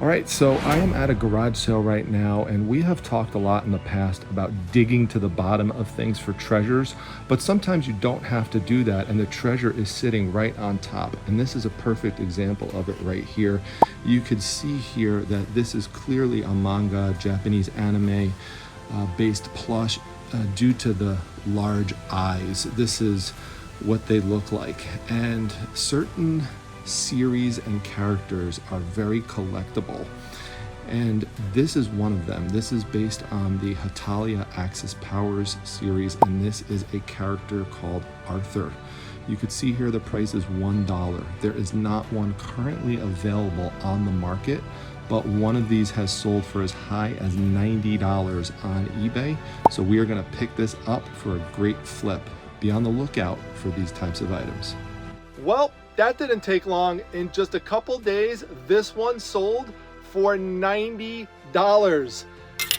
All right, so I am at a garage sale right now, and we have talked a lot in the past about digging to the bottom of things for treasures, but sometimes you don't have to do that, and the treasure is sitting right on top. And this is a perfect example of it right here. You could see here that this is clearly a manga, Japanese anime based plush due to the large eyes. This is what they look like, and certain series and characters are very collectible, and this is one of them. This is based on the Hatalia Axis Powers series, and this is a character called Arthur. You could see here the price is $1. There is not one currently available on the market, but one of these has sold for as high as $90 on eBay. So we are going to pick this up for a great flip. Be on the lookout for these types of items. Well, that didn't take long. In just a couple days, this one sold for $90.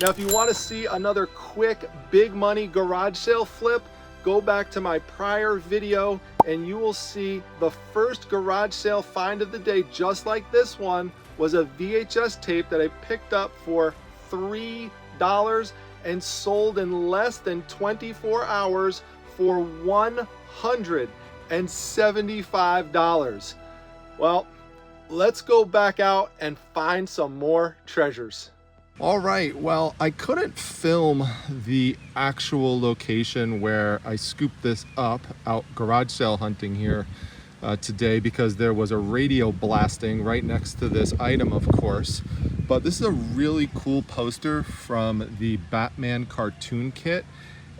Now, if you want to see another quick big money garage sale flip, go back to my prior video and you will see the first garage sale find of the day, just like this one, was a VHS tape that I picked up for $3 and sold in less than 24 hours for $175. Well, let's go back out and find some more treasures. All right, well, I couldn't film the actual location where I scooped this up out garage sale hunting here today because there was a radio blasting right next to this item, of course. But this is a really cool poster from the Batman cartoon kit,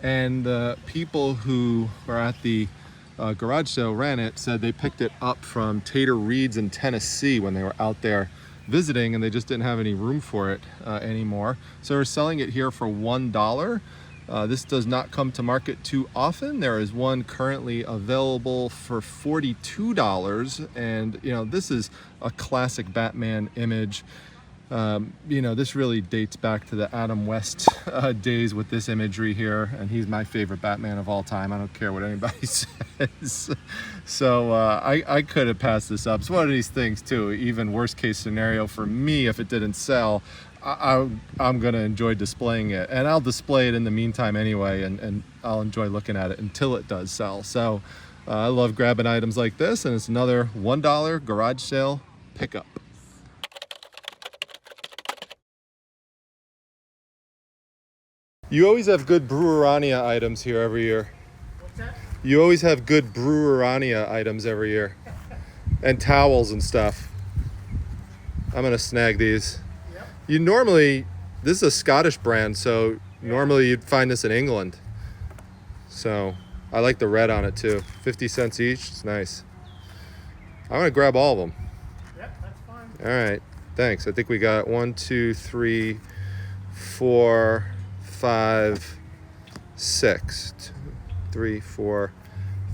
and the people who were at the garage sale ran it said they picked it up from Tater Reed's in Tennessee when they were out there visiting, and they just didn't have any room for it anymore. So we're selling it here for $1. This does not come to market too often. There is one currently available for $42, and you know, this is a classic Batman image. You know, this really dates back to the Adam West days with this imagery here, and he's my favorite Batman of all time. I don't care what anybody says. So I could have passed this up. It's one of these things too, even worst case scenario for me, if it didn't sell, I'm gonna enjoy displaying it, and I'll display it in the meantime anyway, and I'll enjoy looking at it until it does sell. So I love grabbing items like this, and it's another $1 garage sale pickup. You always have good Brewerania items here every year. What's that? You always have good Brewerania items every year. And towels and stuff. I'm gonna snag these. Yep. You normally, this is a Scottish brand, so normally you'd find this in England. So I like the red on it too. 50 cents each, it's nice. I'm gonna grab all of them. Yep, that's fine. All right, thanks. I think we got 1, 2, 3, 4, 5, 6. 2, 3, 4,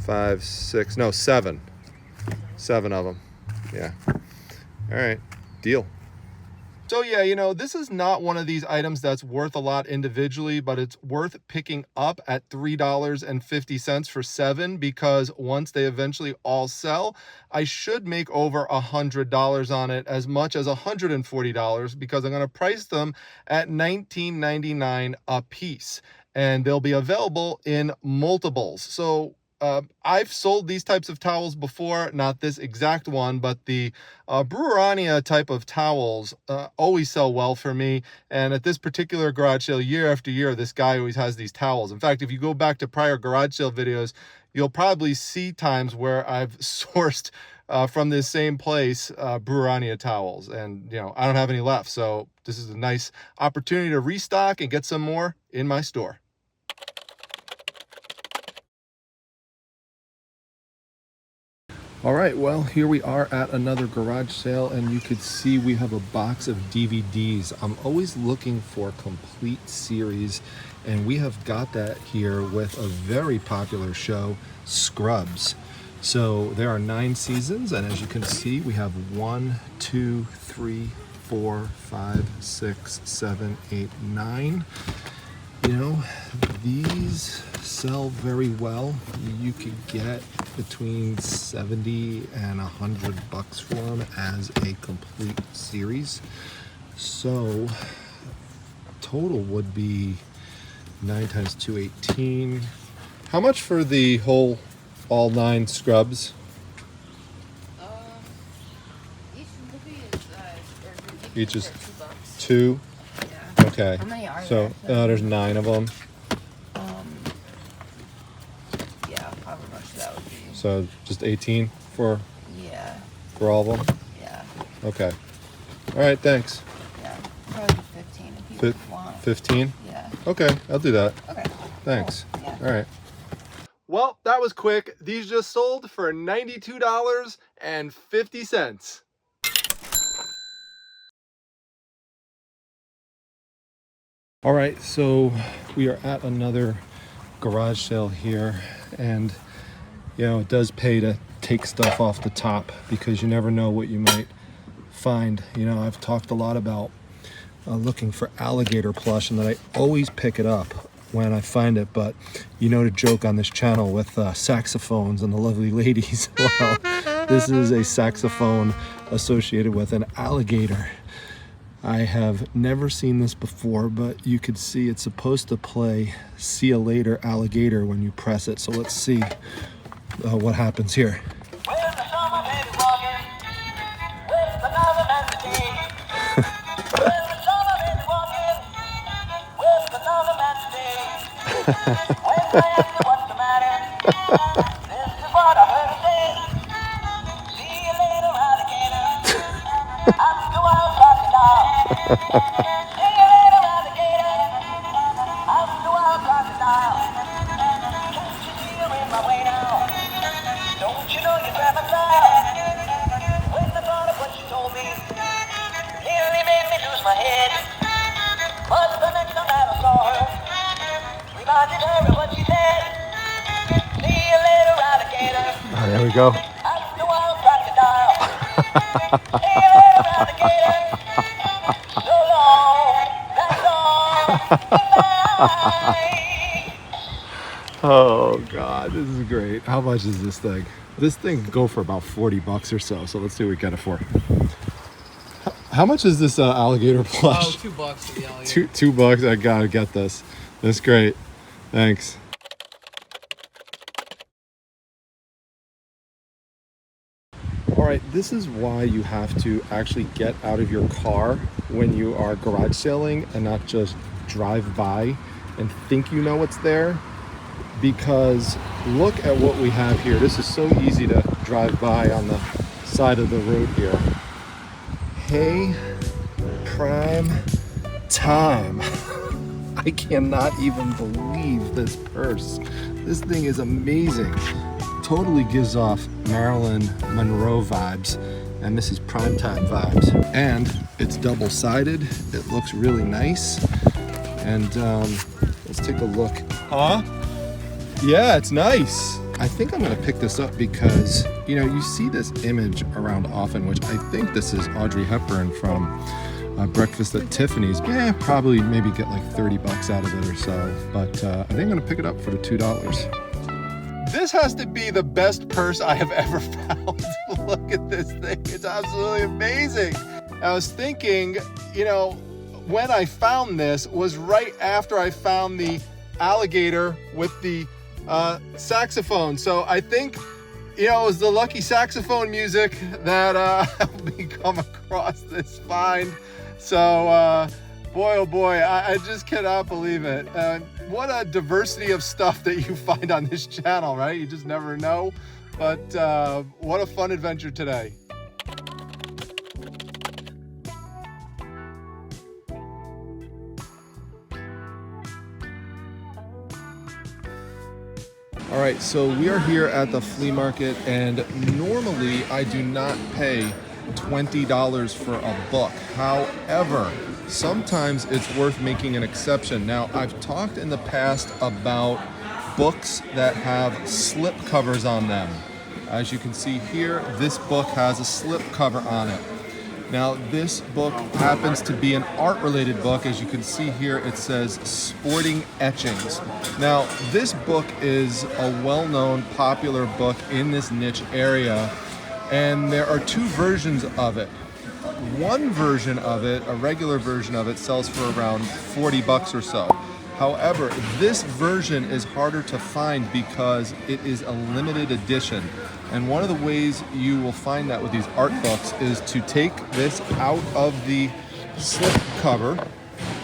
5, 6. No, 7. 7 of them. Yeah. All right. Deal. So yeah, you know, this is not one of these items that's worth a lot individually, but it's worth picking up at $3.50 for 7, because once they eventually all sell, I should make over $100 on it, as much as $140, because I'm going to price them at $19.99 a piece, and they'll be available in multiples. So I've sold these types of towels before, not this exact one, but the Brewerania type of towels always sell well for me. And at this particular garage sale, year after year, this guy always has these towels. In fact, if you go back to prior garage sale videos, you'll probably see times where I've sourced from this same place Brewerania towels, and you know, I don't have any left. So this is a nice opportunity to restock and get some more in my store. All right, well, here we are at another garage sale, and you could see we have a box of DVDs. I'm always looking for complete series, and we have got that here with a very popular show, Scrubs. So there are 9 seasons, and as you can see, we have 1, 2, 3, 4, 5, 6, 7, 8, 9. You know, these sell very well. You could get between 70 and $100 for them as a complete series. So total would be 9 times 2, 18. How much for the whole, all 9 scrubs? Each movie is, Each is $2. 2? Yeah. Okay. How many are So there? there's 9 of them. Yeah, however much that would be. So just 18 for Yeah. all of them? Yeah. Okay. All right, thanks. Yeah. Probably 15 if you want. 15? Yeah. Okay, I'll do that. Okay. Thanks. Cool. Yeah. All right. Well, that was quick. These just sold for $92.50. All right, so we are at another garage sale here, and you know, it does pay to take stuff off the top because you never know what you might find. You know, I've talked a lot about looking for alligator plush, and that I always pick it up when I find it, but you know, to joke on this channel with saxophones and the lovely ladies. Well, this is a saxophone associated with an alligator. I have never seen this before, but you could see it's supposed to play "See Ya Later, Alligator" when you press it. So let's see what happens here. Oh, there we go. Oh God, this is great. How much is this thing? This thing can go for about 40 bucks or so. So let's see what we get it for. How much is this alligator plush? Oh, $2 for the alligator. Two bucks. I gotta get this. That's great. Thanks. All right, this is why you have to actually get out of your car when you are garage selling and not just drive by and think you know what's there. Because look at what we have here. This is so easy to drive by on the side of the road here. Hey, prime time. I cannot even believe this purse. This thing is amazing. Totally gives off Marilyn Monroe vibes, and this is primetime vibes. And it's double-sided. It looks really nice. And let's take a look. Huh? Yeah, it's nice. I think I'm gonna pick this up because, you know, you see this image around often, which I think this is Audrey Hepburn from Breakfast at Tiffany's. Yeah, probably maybe get like 30 bucks out of it or so. But I think I'm gonna pick it up for the $2. This has to be the best purse I have ever found. Look at this thing, it's absolutely amazing. I was thinking, you know, when I found this was right after I found the alligator with the saxophone. So I think, you know, it was the lucky saxophone music that helped me come across this find. So boy, oh boy, I just cannot believe it. What a diversity of stuff that you find on this channel, right? You just never know. But what a fun adventure today. All right, so we are here at the flea market, and normally I do not pay $20 for a book. However, sometimes it's worth making an exception. Now, I've talked in the past about books that have slip covers on them. As you can see here, this book has a slip cover on it. Now, this book happens to be an art-related book. As you can see here, it says Sporting Etchings. Now, this book is a well-known, popular book in this niche area, and there are two versions of it. one version of it, a regular version of it, sells for around 40 bucks or so. However, this version is harder to find because it is a limited edition. And one of the ways you will find that with these art books is to take this out of the slip cover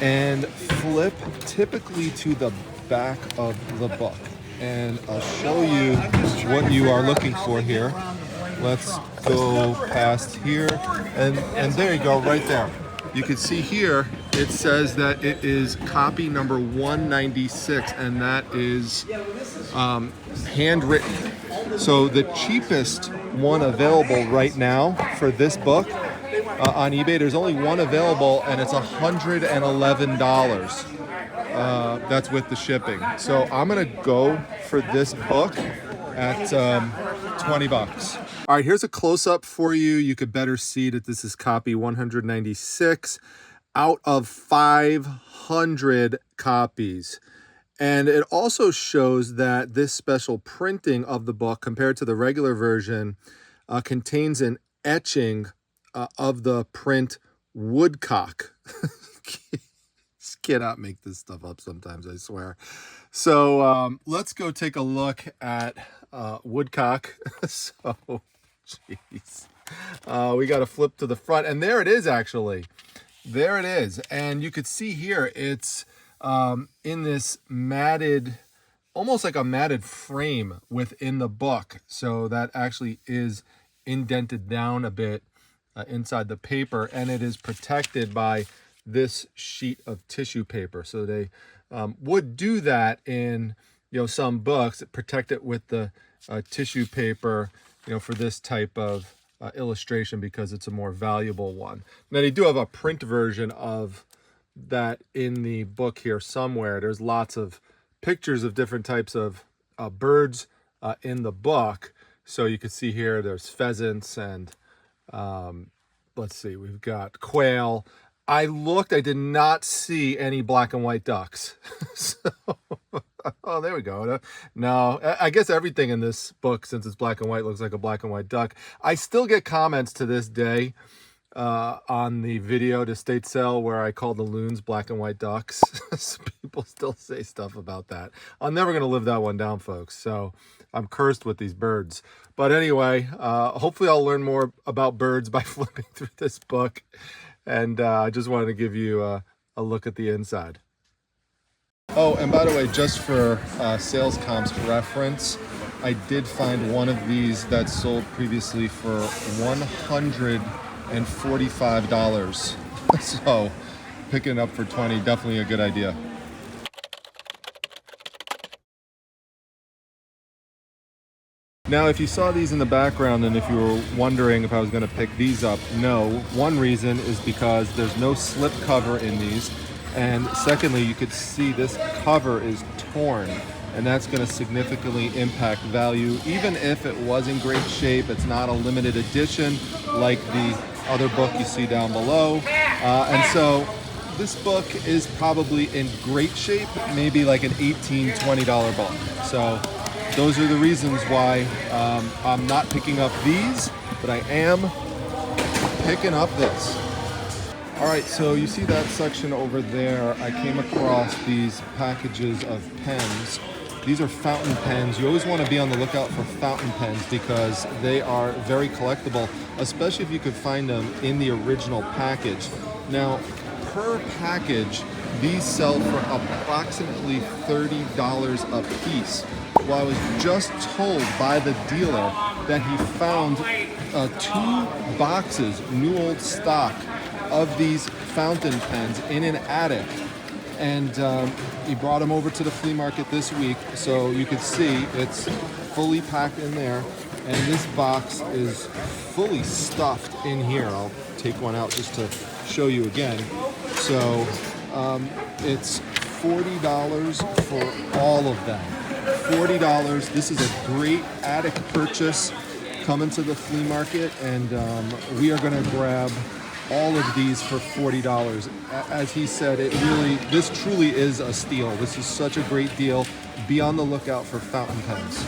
and flip typically to the back of the book. And I'll show you what you are looking for here. Let's go past here, and there you go, right there. You can see here, it says that it is copy number 196, and that is handwritten. So the cheapest one available right now for this book on eBay, there's only one available, and it's $111. That's with the shipping. So I'm gonna go for this book at 20 bucks. All right, here's a close-up for you. You could better see that this is copy 196 out of 500 copies. And it also shows that this special printing of the book compared to the regular version contains an etching of the print woodcock. Cannot make this stuff up sometimes, I swear. So let's go take a look at woodcock. So, jeez. We got to flip to the front, and there it is, actually. There it is. And you could see here, it's in this matted, almost like a matted frame within the book. So that actually is indented down a bit inside the paper, and it is protected by this sheet of tissue paper. So they would do that in, some books, protect it with the tissue paper, for this type of illustration because it's a more valuable one. Now they do have a print version of that in the book here somewhere. There's lots of pictures of different types of birds in the book. So you can see here there's pheasants and let's see, we've got quail. I looked, I did not see any black and white ducks. So, oh, there we go. No, I guess everything in this book, since it's black and white, looks like a black and white duck. I still get comments to this day on the video to State Sale where I call the loons black and white ducks. So people still say stuff about that. I'm never going to live that one down, folks. So I'm cursed with these birds. But anyway, hopefully I'll learn more about birds by flipping through this book. And I just wanted to give you a look at the inside. Oh, and by the way, just for sales comps reference, I did find one of these that sold previously for $145. So picking it up for 20, definitely a good idea. Now, if you saw these in the background and if you were wondering if I was going to pick these up, no. One reason is because there's no slip cover in these. And secondly, you could see this cover is torn, and that's going to significantly impact value. Even if it was in great shape, it's not a limited edition like the other book you see down below. And so this book is probably in great shape, maybe like an $18, $20 book. So those are the reasons why I'm not picking up these, but I am picking up this. All right, so you see that section over there. I came across these packages of pens. These are fountain pens. You always want to be on the lookout for fountain pens because they are very collectible, especially if you could find them in the original package. Now, per package, these sell for approximately $30 a piece. Well, I was just told by the dealer that he found 2 boxes, new old stock, of these fountain pens in an attic. And he brought them over to the flea market this week, so you can see it's fully packed in there. And this box is fully stuffed in here. I'll take one out just to show you again. So it's $40 for all of them. $40. This is a great attic purchase coming to the flea market, and we are going to grab all of these for $40. As he said, this truly is a steal. This is such a great deal. Be on the lookout for fountain pens.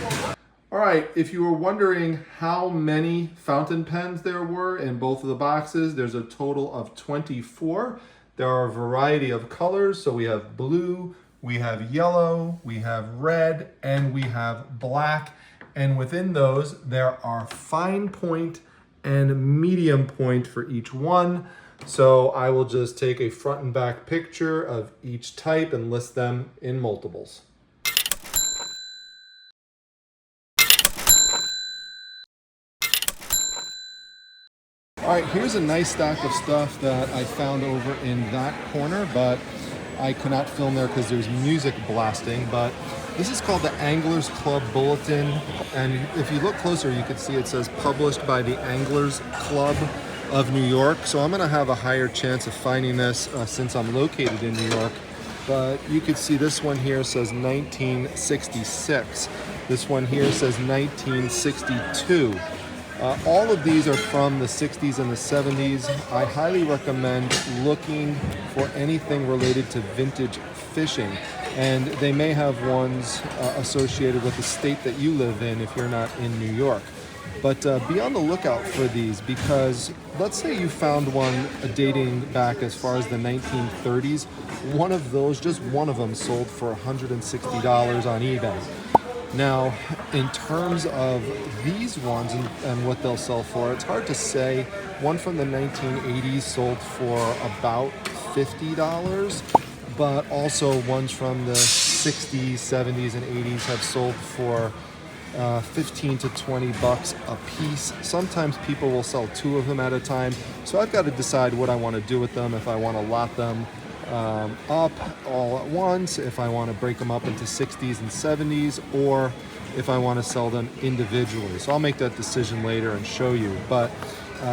All right, if you were wondering how many fountain pens there were in both of the boxes, there's a total of 24. There are a variety of colors, so we have blue, we have yellow, we have red, and we have black. And within those, there are fine point and medium point for each one. So I will just take a front and back picture of each type and list them in multiples. All right, here's a nice stack of stuff that I found over in that corner, but I could not film there because there's music blasting. But this is called the Anglers Club Bulletin, and if you look closer, you can see it says published by the Anglers Club of New York. So I'm gonna have a higher chance of finding this since I'm located in New York. But you can see this one here says 1966. This one here says 1962. All of these are from the 60s and the 70s. I highly recommend looking for anything related to vintage fishing. And they may have ones associated with the state that you live in if you're not in New York. But be on the lookout for these, because let's say you found one dating back as far as the 1930s. One of those, just one of them, sold for $160 on eBay. Now, in terms of these ones and what they'll sell for, it's hard to say. One from the 1980s sold for about $50, but also ones from the 60s, 70s, and 80s have sold for 15 to 20 bucks a piece. Sometimes people will sell two of them at a time, so I've got to decide what I want to do with them, if I want to lot them up all at once, if I want to break them up into 60s and 70s, or if I want to sell them individually. So I'll make that decision later and show you. But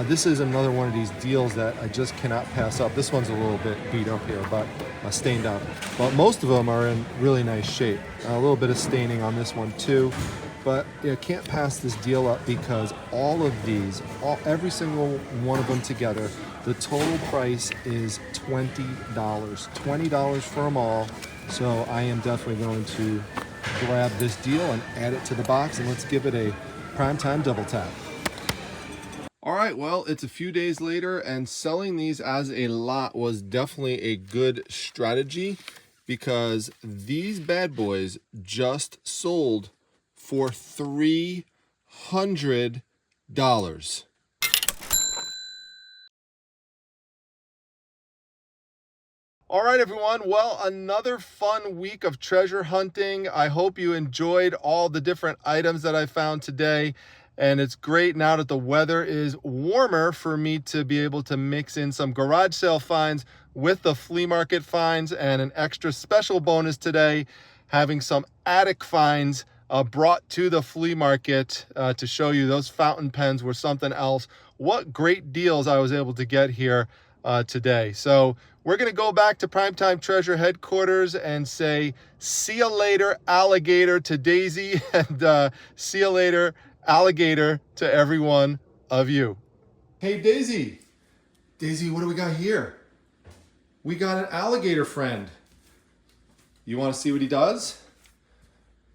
this is another one of these deals that I just cannot pass up. This one's a little bit beat up here, but stained out. But most of them are in really nice shape. A little bit of staining on this one too. But you can't pass this deal up because all of these, every single one of them together, the total price is $20. $20 for them all. So I am definitely going to grab this deal and add it to the box, and let's give it a primetime double tap. All right, well, it's a few days later, and selling these as a lot was definitely a good strategy, because these bad boys just sold for $300. All right, everyone. Well, another fun week of treasure hunting. I hope you enjoyed all the different items that I found today. And it's great now that the weather is warmer for me to be able to mix in some garage sale finds with the flea market finds, and an extra special bonus today, having some attic finds brought to the flea market to show you those fountain pens were something else. What great deals I was able to get here today. So we're going to go back to Primetime Treasure headquarters and say, see you later, alligator, to Daisy, and see you later, alligator, to every one of you. Hey, Daisy. Daisy, what do we got here? We got an alligator friend. You want to see what he does?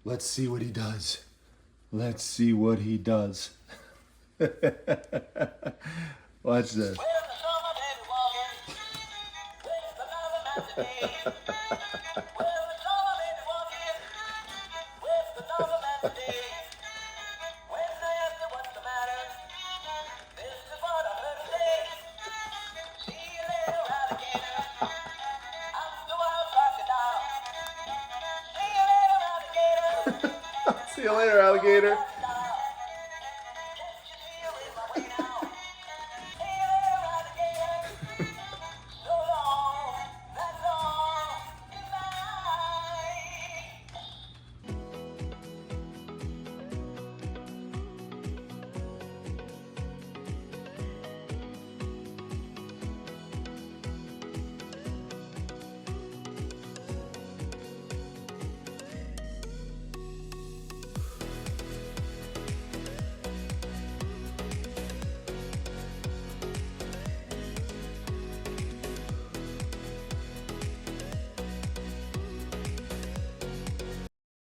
Let's see what he does. Let's see what he does. Watch this. See you later, alligator.